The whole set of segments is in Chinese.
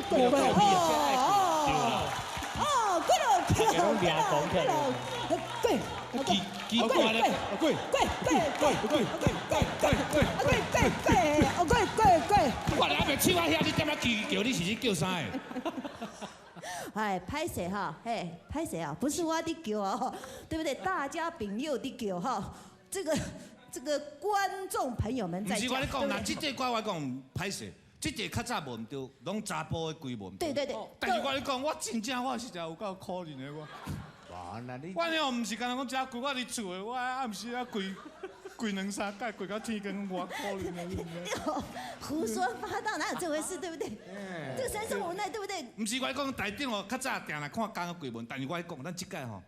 贵贵哦，贵了，贵了，贵了，贵。奇怪咧，贵，我来袂手啊遐，你点啊叫你是去叫啥的？哎，拍谁哈？嘿，拍谁啊？不是我的叫啊，对不对？大家朋友的叫哈，这个观众朋友们在讲。不是我咧讲，那这歌我讲拍谁？这较早无唔对，拢查甫的规无唔对。对。但是我咧讲，我真正我实在有够可怜的我。哇，那你我呢唔是干那讲只跪我伫厝的，我暗时啊跪两三摆，跪到天光，我可怜啊！胡说八道，哪有这回事？对不对？这个三生无奈，对不对？唔是我讲台顶哦，较早定来看讲跪门，但是我讲，咱即届吼。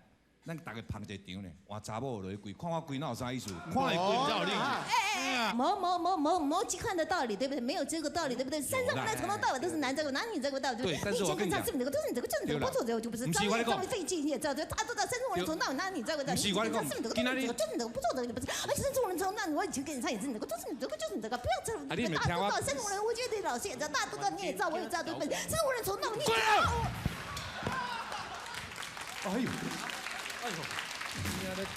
咱大家捧一场咧，换查某落去跪，看我跪哪有啥意思？看会跪才有力气。没去看的道理，对不对？没有这个道理，对不对？山上从头到尾都是男这个，哪里这个道理？对不对？你以前跟他是你这个，都是你这个，就是你这个，不做这个就不是。张力费劲，你也知道，他都知道山中人从到尾哪里这个的？你以前他是你这个，就是你这个，不做这个就不是。而且山中人从那，我以前跟你唱也是你这个，就是你这个，就是你这个，不要这个。大家都知道山中人，我觉得老师也知道，大家都知道，你也知道，我也知道，对不对？山中人从那，你也知道。哎呦。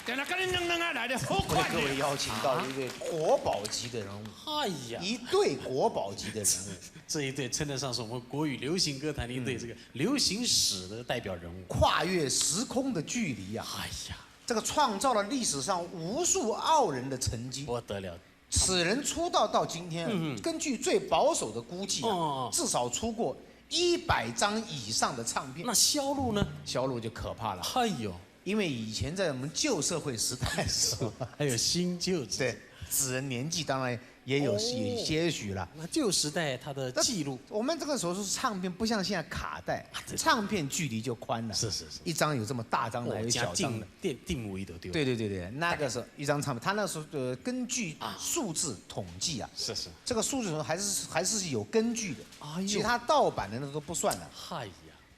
等下跟你扔啊来的，好快！各位邀请到一位国宝级的人物，哎呀，一对国宝级的人物，这一对称得上是我们国语流行歌坛的一对这个流行史的代表人物，跨越时空的距离啊！哎呀，这个创造了历史上无数傲人的成绩，不得了。此人出道到今天，根据最保守的估计至少出过100张以上的唱片。那销路呢？销路就可怕了。哎呦。因为以前在我们旧社会时代的时候，还有新旧对，此人年纪当然也有些许了。那旧时代他的记录，我们这个时候是唱片，不像现在卡带，唱片距离就宽了。是，一张有这么大张的，还有小张的，定位都丢。对，那个时候一张唱片，他那时候根据数字统计啊，是，这个数字还是有根据的。其他盗版的那都不算了。哎呀，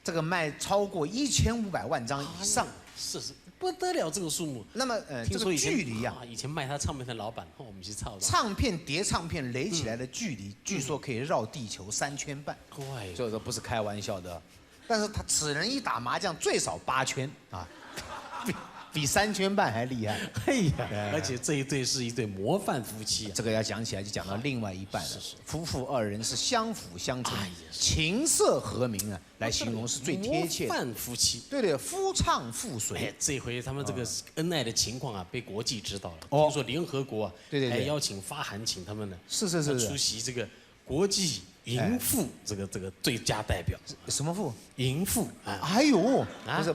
这个卖超过1500万张以上。是不得了这个数目。那么这个距离啊，以前卖他唱片的老板，我们去操。唱片叠唱片垒起来的距离，据说可以绕地球3圈半，所以说不是开玩笑的。但是此人一打麻将最少8圈啊，比3圈半还厉害。哎呀，而且这一对是一对模范夫妻。这个要讲起来就讲到另外一半了。夫妇2人是相辅相成，琴瑟和鸣啊，来形容是最贴切的。模范夫妻。对，夫唱妇随。这回他们这个恩爱的情况啊，被国际知道了。听说联合国啊，还邀请发函请他们呢，是出席这个国际淫妇这个最佳代表。什么妇？淫妇。哎呦，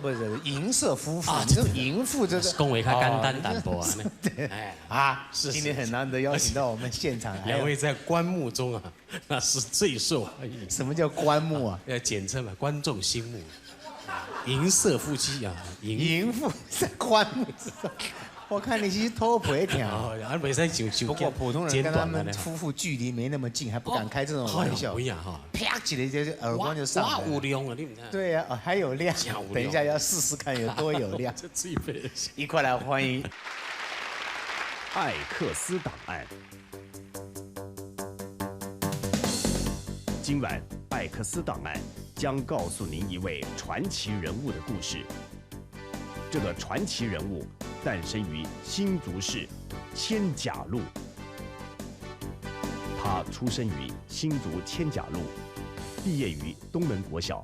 不是银色夫妇，这淫妇这是恭维他简单淡薄啊。对，今天很难得邀请到我们现场2位在棺木中啊，那是最受欢迎。什么叫棺木啊？要简称嘛，观众心目。银色夫妻啊，淫妇在棺木上。我看你是偷陪跳，不过普通人跟他们夫妇距离没那么近，还不敢开这种玩笑。啪起来就耳光就上来了。有量啊，你们看。对呀，还有量。等一下要试试看有多有量。这最悲。一块来欢迎艾克斯档案。今晚艾克斯档案将告诉您一位传奇人物的故事。这个传奇人物诞生于新竹市千甲路，他出生于新竹千甲路，毕业于东门国小，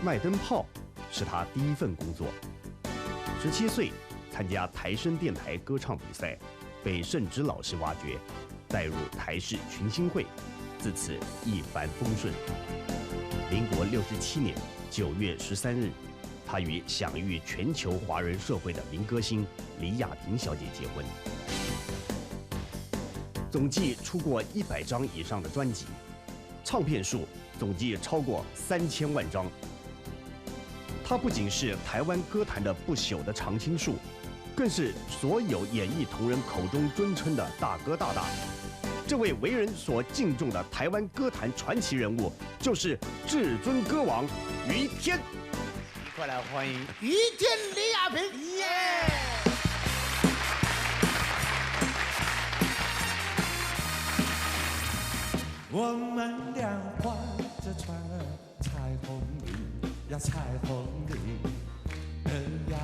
卖灯泡是他第一份工作。17岁参加台声电台歌唱比赛，被盛之老师挖掘，带入台视群星会，自此一帆风顺。民国67年9月13日。他与享誉全球华人社会的民歌星李雅萍小姐结婚，总计出过100张以上的专辑，唱片数总计超过3000万张。他不仅是台湾歌坛的不朽的常青树，更是所有演艺同仁口中尊称的大哥大大。这位为人所敬重的台湾歌坛传奇人物，就是至尊歌王于天。快来欢迎于天李雅萍，耶！我们俩划着船儿，呀彩虹里的呀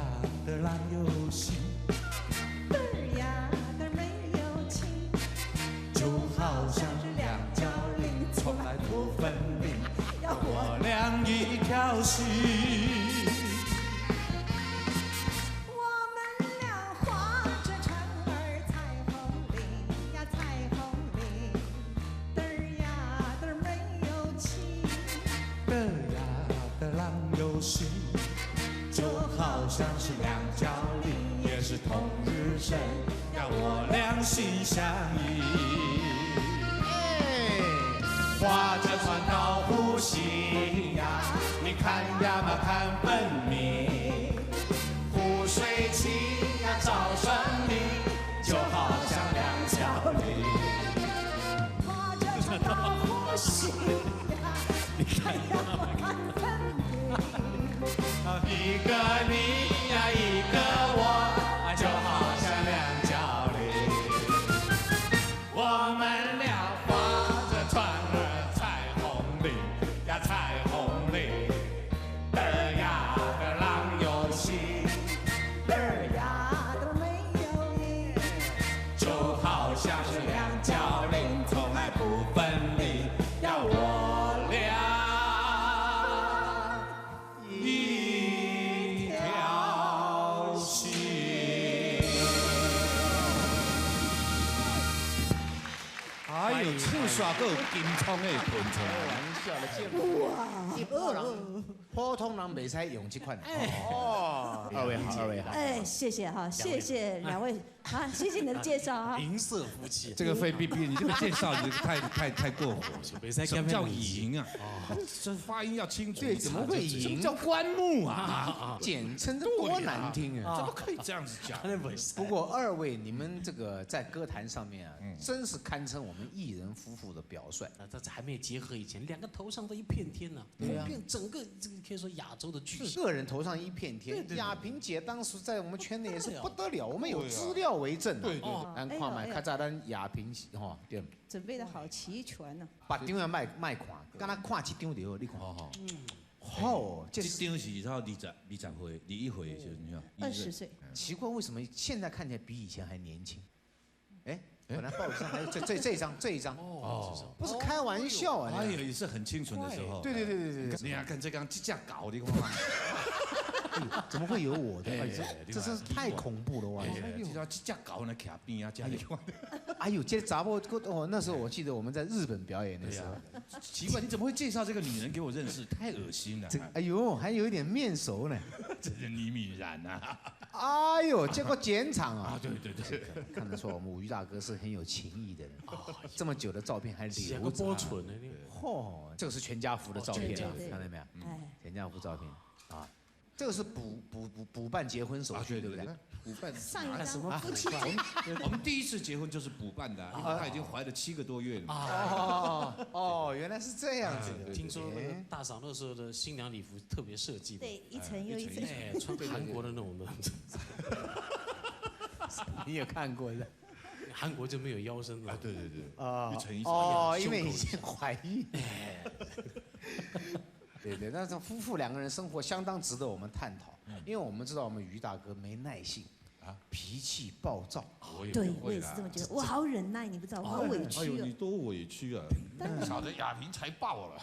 的蓝游戏，嘚儿呀嘚儿没有情，就好像是两角灵，从来不分离，要我俩一条心。我们俩划着船儿，彩虹里呀彩虹里，嘚儿呀嘚儿没有情，的呀的浪游戏，就好像是两角灵，也是同日生，让我俩心相依。划着船到湖心呀，你看呀嘛看分明，湖水清呀照生灵，就好像两角灵。划着船到湖心呀，你看呀看分明，一个你呀一个我，就好像两角灵。我们俩划着船儿，彩虹里呀彩虹里，嘚儿呀的浪游戏，嘚儿呀嘚儿没有影，就好像是两角灵，从来不分离，要我俩一条心。哎呦，唱煞还有金葱的喷出来。玩笑了，见哇！一般人普通人袂使用这款。哦，二位好，二位好。哎，谢谢哈，谢谢两位啊，谢谢你的介绍哈。银色夫妻，这个菲律宾，你这个介绍你太过火了。什么叫赢啊？这发音要清楚。对，怎么会赢？什么叫棺木啊？简称这多难听啊！怎么可以这样子讲？不过二位你们这个在歌坛上面啊，真是堪称我们艺人夫妇的表率。这还没结合以前，两个头上都一片天呢，红遍整个这个可以说亚洲的巨星。个人头上一片天。亚萍姐当时在我们圈内也是不得了，我们有资料为证啊。对，咱看卖，较早咱亚萍吼，对。准备的好齐全呢。把张也卖看，敢若看一张就好，你看。哦，这张是到21岁的时候，20岁。奇怪，为什么现在看起来比以前还年轻？哎，本来报纸上还有这一张，哦，不是开玩笑啊！哎呀，也是很清纯的时候。对。你看这刚这架搞的，看怎么会有我的？这真是太恐怖了哇！这架搞呢，卡边啊，家里。哎呦，这查某哦，那时候我记得我们在日本表演的时候，奇怪，你怎么会介绍这个女人给我认识？太恶心了！哎呦，还有一点面熟呢，这是倪敏然啊！哎呦，结果检场啊！对，看得出来我们武于大哥是很有情义的人。这么久的照片还留着。保存呢？嚯，这个是全家福的照片，看到没有？全家福照片啊，这个是补办结婚手续，对不对？补办上一什么夫妻我们第一次结婚就是补办的，她已经怀了7个多月了。哦，原来是这样子的。听说那个大嫂那时候的新娘礼服特别设计的，对，一层又一层，穿韩国的那种的。你也看过的？韩国就没有腰身了。对，啊，一层一层，因为已经怀孕。对，那这夫妇两个人生活相当值得我们探讨，因为我们知道我们于大哥没耐性啊，脾气暴躁。对，我也是这么觉得，我好忍耐，你不知道，我好委屈啊。哎呦，你多委屈啊！晓得亚萍才爆了。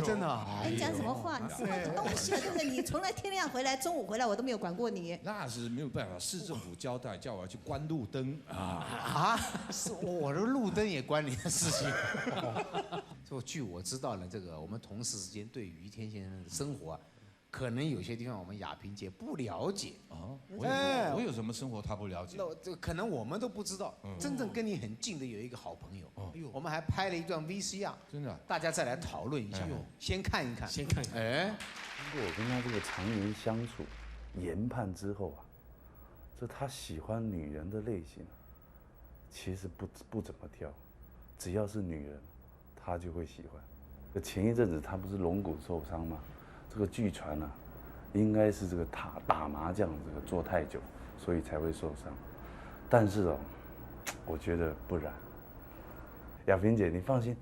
真的。你讲什么话？你什么东西啊？对不对？你从来天亮回来，中午回来，我都没有管过你。那是没有办法，市政府交代叫我要去关路灯是我的路灯也关你的事情。就据我知道呢，这个我们同事之间对于天先生的生活啊，可能有些地方我们亚萍姐不了解哦。我有什么生活她不了解？那这可能我们都不知道。真正跟你很近的有一个好朋友，我们还拍了一段 VCR， 真的，大家再来讨论一下。先看一看。哎，经过我跟他这个常年相处、研判之后啊，这他喜欢女人的类型，其实不怎么挑，只要是女人，他就会喜欢。前一阵子他不是龙骨受伤吗？这个据传啊，应该是这个打麻将这个做太久，所以才会受伤。但是哦，我觉得不然。亚萍姐，你放心，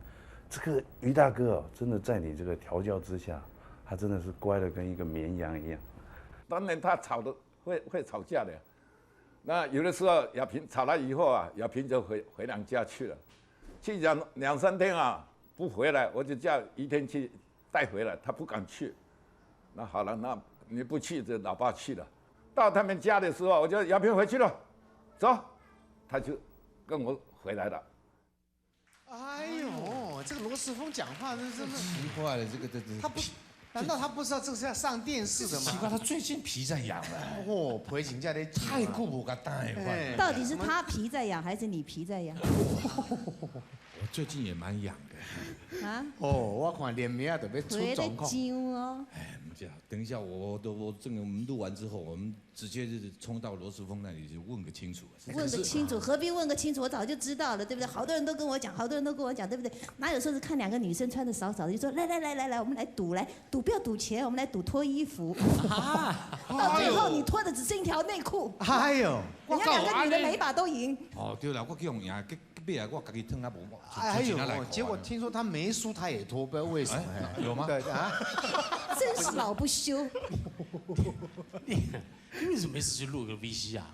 这个于大哥哦，真的在你这个调教之下，他真的是乖的跟一个绵羊一样。当然他吵的会吵架的，那有的时候亚萍吵了以后啊，亚萍就回娘家去了，去2、3天啊不回来，我就叫于天去带回来，他不敢去。那好了，那你不去，这老爸去了。到他们家的时候，我就亚萍回去了，走，他就跟我回来了。哎呦，这个罗时丰讲话真的奇怪了，这个他不，难道他不知道这个是要上电视的吗？奇怪，他最近皮在痒了。哦，陪请假的太酷不噶当哎。到底是他皮在痒，还是你皮在痒？我最近也蛮痒的。啊？哦，我看脸面都被出状况。哦。哎，等一下，我这个我们录完之后，我们直接就是冲到罗时丰那里就问个清楚。问个清楚，何必问个清楚？我早就知道了，对不对？好多人都跟我讲，对不对？哪有说是看2个女生穿的少少的，就说来，我们来赌，不要赌钱，我们来赌脱衣服。啊！到最后你脱的只剩一条内裤。哎呦！人家2个女的每一把都赢。哦，对了，我去用赢，尾来我自己吞啊无。哎呦！结果听说他没输，他也脱，不知道为什么。有吗？对啊。真是老不休。你为什么没事去录个 VC 啊？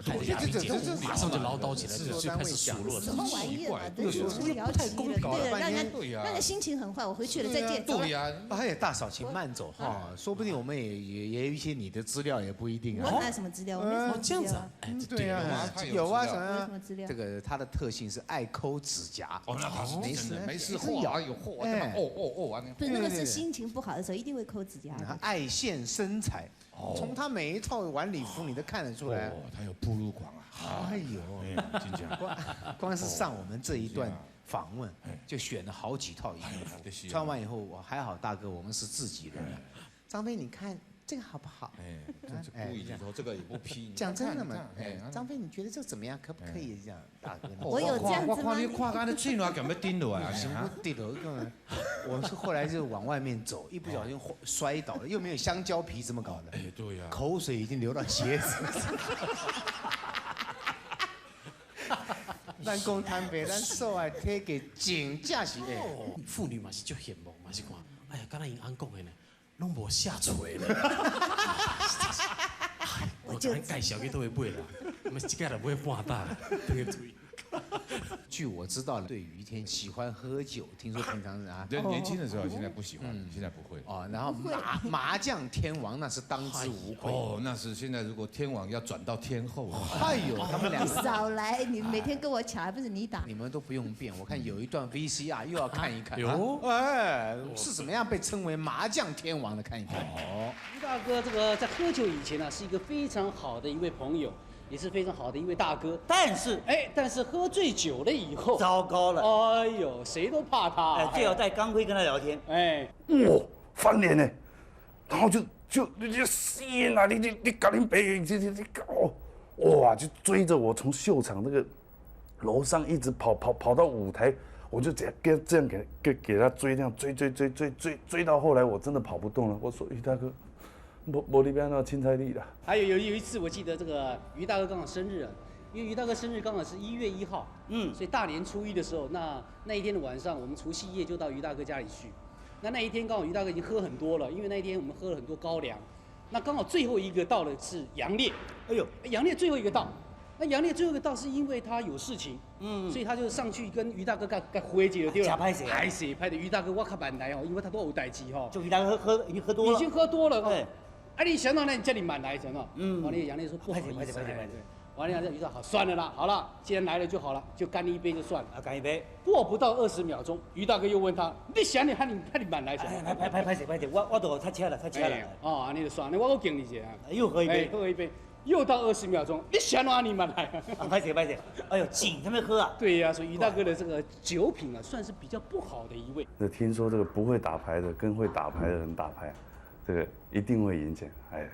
马上就唠叨起来，就开始数落了。什么玩意儿啊？真是无聊极了，对，让人心情很坏。我回去了，再见。对呀，哎，大嫂，请慢走哈，说不定我们也有一些你的资料，也不一定啊。我拿什么资料？我没什么这样子。哎，对呀，有啊，什么资料？这个它的特性是爱抠指甲。哦，那倒是没事，没事，咬有货，哦，不是那个是心情不好的时候一定会抠指甲。爱现身材，从他每一套晚礼服你都看得出来。哦，他有铺路狂啊！哎呦，光是上我们这一段访问，就选了好几套衣服，穿完以后我还好，大哥，我们是自己人。张飞，你看这个好不好？哎，故意就说这个也不批。讲真的嘛，张飞，你觉得这怎么样？可不可以这样？大哥，我有这样子吗？我看你看干的嘴软，敢要顶落来啊？不顶落，我是后来就往外面走，一不小心摔倒了，又没有香蕉皮，怎么搞的？哎，对呀，口水已经流到鞋子。咱讲坦白，咱所爱体格真正是诶，妇女嘛是足羡慕，嘛是看，哎呀，刚才因安讲的呢，拢无下垂了。我就介绍去都会买啦，我们一家人买半打，这个嘴。据我知道，对于天喜欢喝酒，听说平常啊，对，年轻的时候，现在不喜欢，现在不会。哦，然后麻将天王那是当之无愧。哦，那是现在如果天王要转到天后了。哎呦，他们俩少来，你每天跟我抢，还不是你打？你们都不用变，我看有一段 VCR 又要看一看。有，哎，是怎么样被称为麻将天王的？看一看。哦，于大哥这个在喝酒以前呢，是一个非常好的一位朋友。也是非常好的一位大哥，但是喝醉酒了以后，糟糕了！哎呦，谁都怕他。哎，最好带钢盔跟他聊天。哎，哇，翻脸呢，然后就吸啊，你搞你别你哦，哇，就追着我从秀场那个楼上一直跑到舞台，我就这样给他追，这样追到后来我真的跑不动了，我说于大哥。没那边那青菜地的。还有一次，我记得这个于大哥刚好生日啊，因为于大哥生日刚好是1月1号，所以大年初1的时候，那一天的晚上，我们除夕夜就到于大哥家里去。那一天刚好于大哥已经喝很多了，因为那一天我们喝了很多高粱。那刚好最后一个到的是杨烈，哎呦，杨烈最后一个到。那杨烈最后一个到是因为他有事情，所以他就上去跟于大哥该回解了，对吧？拍的于大哥我较慢来哦，因为他都有代志哈。就于大哥已经喝多了。已经喝多了，对。啊，你想到那你叫你慢来，想到，完了杨烈说不好意思，完了杨烈就说好算了啦，好了，既然来了就好了，就干一杯就算了。啊，干一杯。过不到20秒钟，于大哥又问他，你想你喊你慢来，拍谁，我都他切了。哦，安尼就算了，我敬你一下。又喝一杯，喝一杯，又到20秒钟，你想哪你慢来？拍谁，哎呦，紧他们喝啊。对呀，所以于大哥的这个酒品啊，算是比较不好的一位。听说这个不会打牌的跟会打牌的人打牌。这个一定会赢钱，哎，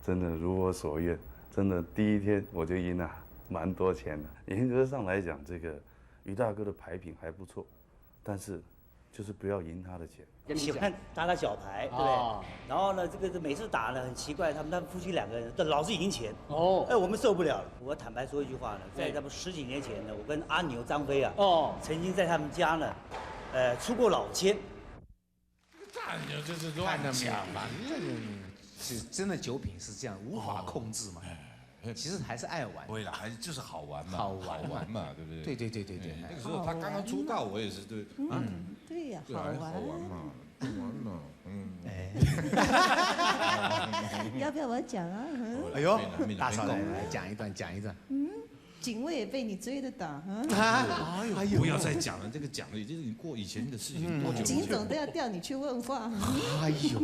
真的如我所愿，真的第一天我就赢了蛮多钱的。严格上来讲，这个于大哥的牌品还不错，但是就是不要赢他的钱。喜欢打小牌，对不对？然后呢，这个每次打呢很奇怪，他们夫妻2个人老是赢钱。哦，哎，我们受不了了。我坦白说一句话呢，在他们10几年前呢，我跟阿牛张飞啊，曾经在他们家呢，出过老千。就是乱讲嘛。是真的酒品是这样，无法控制嘛。其实还是爱玩。对啦，还是就是好玩嘛。好玩嘛，对不对？对。那个时候他刚刚出道，我也是对。对呀，好玩嘛。要不要我讲啊？哎呦，大嫂来讲一段。警卫也被你追得到哎呦，不要再讲了，这个讲的已经过以前的事情多久？警总都要调你去问话。哎呦。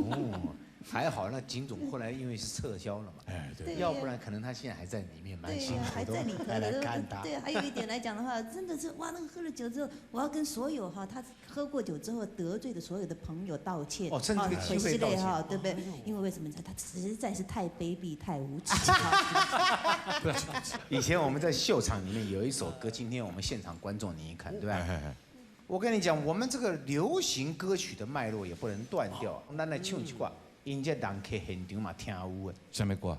还好，那警总后来因为是撤销了嘛，对，要不然可能他现在还在里面，蛮辛苦的。还在里头来看他。对，还有一点来讲的话，真的是哇，那个喝了酒之后，我要跟所有他喝过酒之后得罪的所有的朋友道歉。趁这个机会道歉，对不对？因为为什么他实在是太卑鄙、太无耻。以前我们在秀场里面有一首歌，今天我们现场观众你一看，对吧？我跟你讲，我们这个流行歌曲的脉络也不能断掉。咱来唱一句话。因这人去现场嘛听有的。什么歌？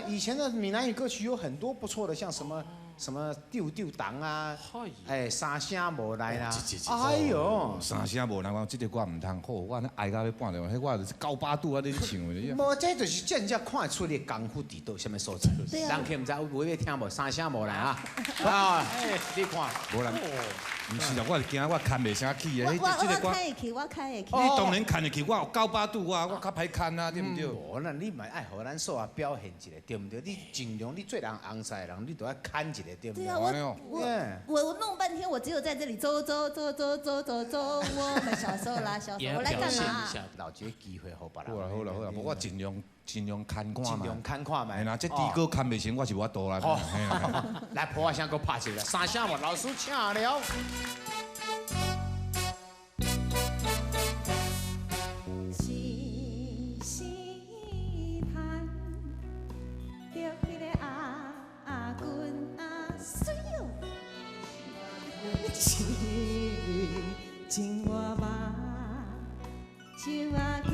以前的闽南语歌曲有很多不错的，像什么丢档啊，三声无来啦。哎呦，三声无来，我这个歌唔通好，我那爱到要半年，迄我就是高八度啊，你唱的。无，这就是真正看得出你功夫伫到什么所在。人去唔知有要听无，三声无来啊。你看，无人。唔是啦，我是惊我看袂啥起的。我开会起。你当然看得起，我有高八度啊，我较歹看啊，对不对？无那你咪爱互咱所啊表现一下，对不对？你尽量你做人红晒人，你都要看一下，对不对？对啊，我弄半天，我只有在这里走，我们小时候啦，小时候我来干嘛？老这机会好把好啦，不过尽量看看嘛。尽量看看嘛。哎啦，这猪哥看袂成，我是我多啦。来破声给我拍一个，三声我老师请了。情我嘛，情啊叫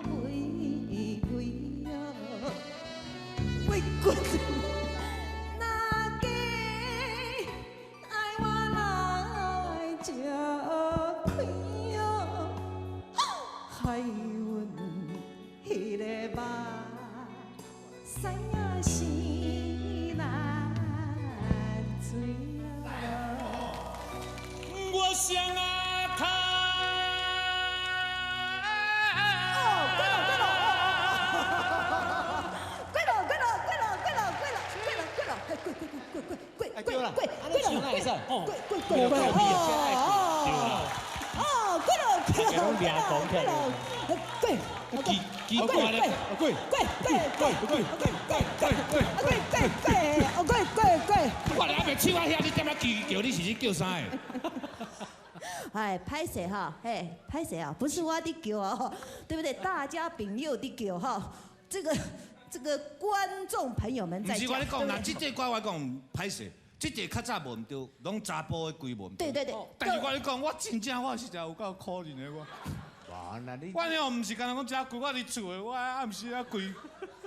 飞飞哦，为骨那个爱我来吃亏哦，害阮迄个目屎啊是难追。我想啊，他贵了，我俩别唱啊遐，你点啊叫你是去叫啥的？拍谁哈？拍谁啊？不是我的叫啊，对不对？大家朋友的叫哈，这个观众朋友们在讲。不是我咧讲，那这歌我讲拍谁？这较早无唔对，拢查甫的规无唔对。对。但是我咧讲，我真正我是真有够可怜的我。哇，那你。我了唔是干那讲只规我伫厝的，我暗时啊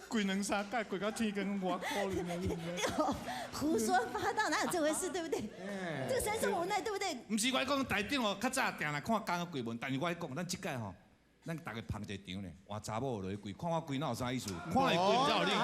跪两三盖，跪到天光，我可怜的。胡说八道，哪有这回事，对不对？这个三生无奈，对不对？唔是我讲台顶哦，较早定来看刚个跪门，但是我讲，咱即届吼，咱大家捧一场咧，换查某落去跪，看我跪哪有啥意思？看会跪才有力气。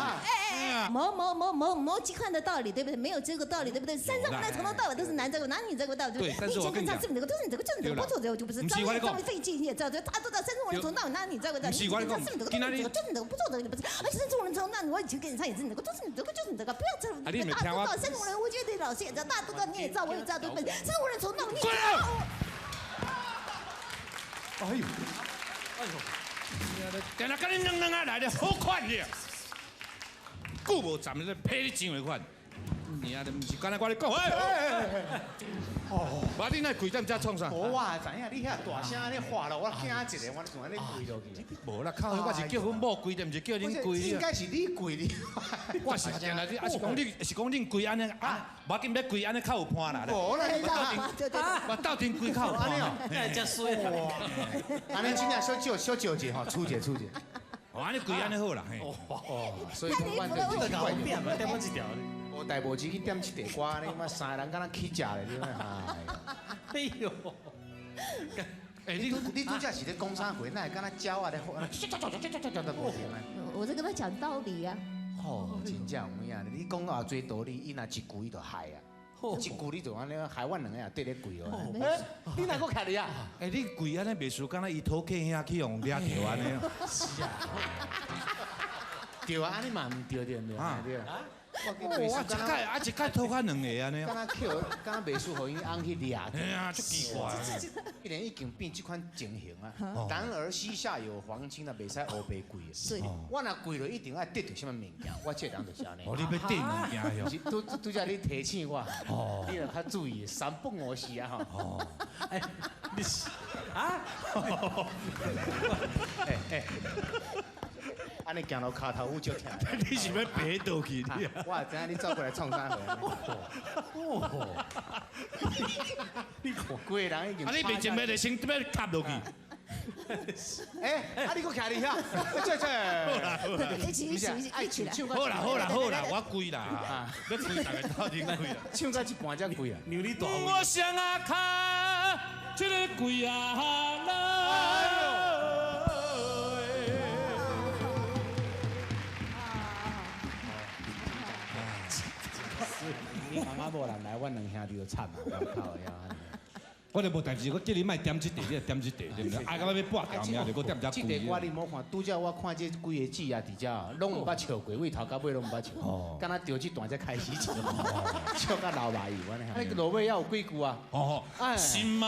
某几看的道理，对不对？没有这个道理，对不对？山上无奈从头到尾都是男这个，哪有你这个道理？对，但是我跟你讲，是你这个，都是你这个，就是你这个，不做这个就不是。张费劲，你也知道，他都知道山上无奈从头到尾，哪有你这个道理？你这个是你这个，就是你这个，不做这个就不是。而且山上无奈从头到尾，我以前跟你唱也是你这个，都是你这个，就是你这个，不要这个。大家都知道山上无奈，我觉得老师也知道，大家都知道，你也知道，我也知道，对不对？山上无奈从头到尾，你。哎呦！定来跟你两啊来的好款的，久无站咧批你钱的款，你啊，唔是刚才我咧讲，我你那跪在遮创啥？无我知影你遐大声咧喊了，我惊一个，我仲安尼跪落去。无啦，靠！我是叫阮某跪的，唔是叫恁跪。应该是你跪的。我是定来，啊是讲你，是讲恁跪安尼啊，无紧要跪安尼较有伴啦。无啦，我斗阵跪较有伴。那真衰哇！安尼真正小纠结吼，出解。哦，安尼跪安尼好啦，嘿。所以讲，我这个搞变嘛，点我一条。无代无志去点一条歌，你妈三个人敢若起食咧，你妈哎呦！你拄则是咧讲啥话？那会敢若鸟啊咧，我在跟他讲道理啊。哦，真正有影，你讲偌济道理，伊若一句伊就害啊。一句你就安尼害阮两个也对咧跪哦。你哪个徛你啊？你跪安尼袂输，敢若伊土客遐去用掠着安尼。是啊。对啊，安尼嘛唔对对对。对。我一届偷看两个安尼。敢若扣，敢若袂输，互伊翁去掠。哎呀，足奇怪。一年已经变这款情形啊。男儿膝下有黄金啊，袂使黑白跪。是。我若跪了，一定爱得到什么物件，我这人就是安尼。哦，你要得物件哟。拄则你提醒我，你要较注意，3不5时啊吼。哦。哎，你是啊？哎。安尼行路骹头有足疼，你是要爬倒去？我知影你走过来创啥货？你看，规个人已经。你面前要先要踏落去。你搁徛伫遐？好啦，一起来。好啦，我跪啦，要跪大家到底跪啦。唱到一半才跪啊！牛你大位。我上啊卡，这个跪啊啦。你行啊无人来，阮两兄弟就惨啊！我靠呀！我就无代志，我叫你莫点这地，你就点这地，对不对？爱到要跋条命，就搁点只贵。这地我你莫看，拄则我看这几个姊啊，伫遮拢唔捌笑过，为头到尾拢唔捌笑。哦。敢若钓这段才开始笑，笑到流麻油安尼。你落尾要有几句啊？哦。心啊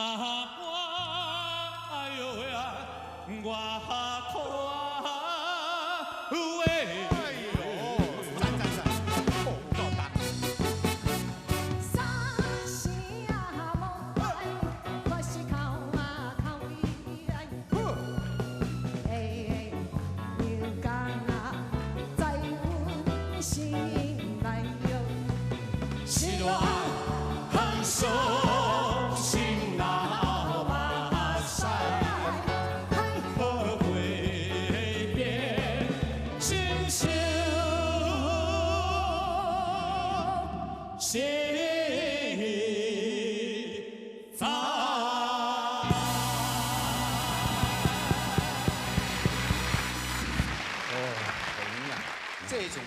我，哎呦呀，我苦喂。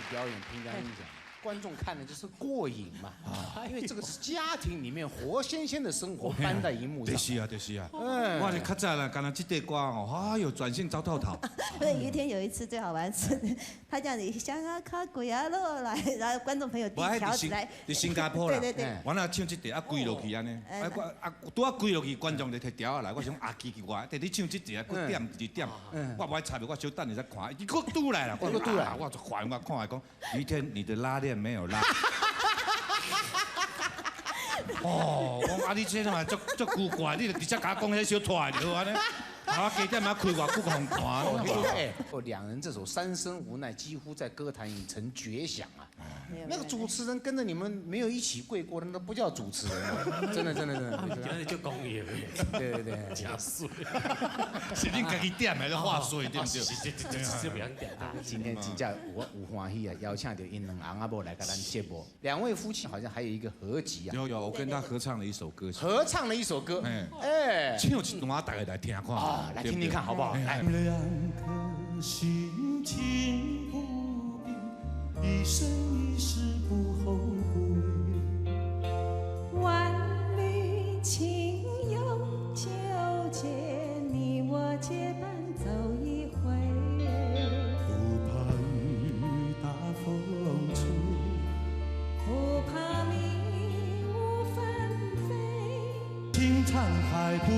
表演凭良心讲，观众看的就是过瘾嘛，因为这个是家庭里面活生生的生活搬在荧幕上。是啊，是啊。我是较早啦，刚才这地歌哦，哎呦，转性糟透透。对，有一次最好玩是，他叫你香啊卡跪啊落来，然后观众朋友递条子来。在新加坡啦，对。我那唱这地跪落去安尼，拄跪落去，观众就摕条来，我想奇怪，你唱这地佫点2点，我不爱插，我小等你再看，伊佫拄来啦，我就烦，我看来讲，于天你的拉链没有拉。哦，我讲你这嘛足古怪，你就直接甲我讲迄小拖就安尼。我加点嘛开偌久互看。两人这首《三生无奈》几乎在歌坛已成绝响啊！那个主持人跟着你们没有一起跪过的，那不叫主持人，真的。原来就讲伊个，对，假水，是恁家己点的话水对不对？是不要点今天真正有欢喜啊，邀请到因两翁仔某来跟咱节目。两位夫妻好像还有一个合集啊。有，我跟他合唱了一首歌曲。合唱了一首歌，唱一段大家来听看。来听听看好不好？来。两颗心情不变，一生一世不后悔。万缕情忧纠结，你我结伴走一回。不怕雨大风吹，不怕迷雾纷飞。情长海不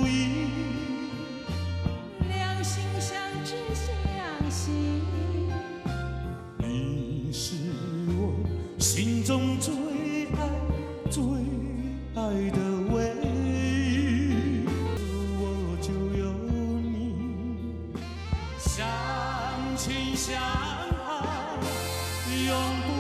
移。心相知相惜，你是我心中最爱的唯一，我就有你，相亲相爱，永不。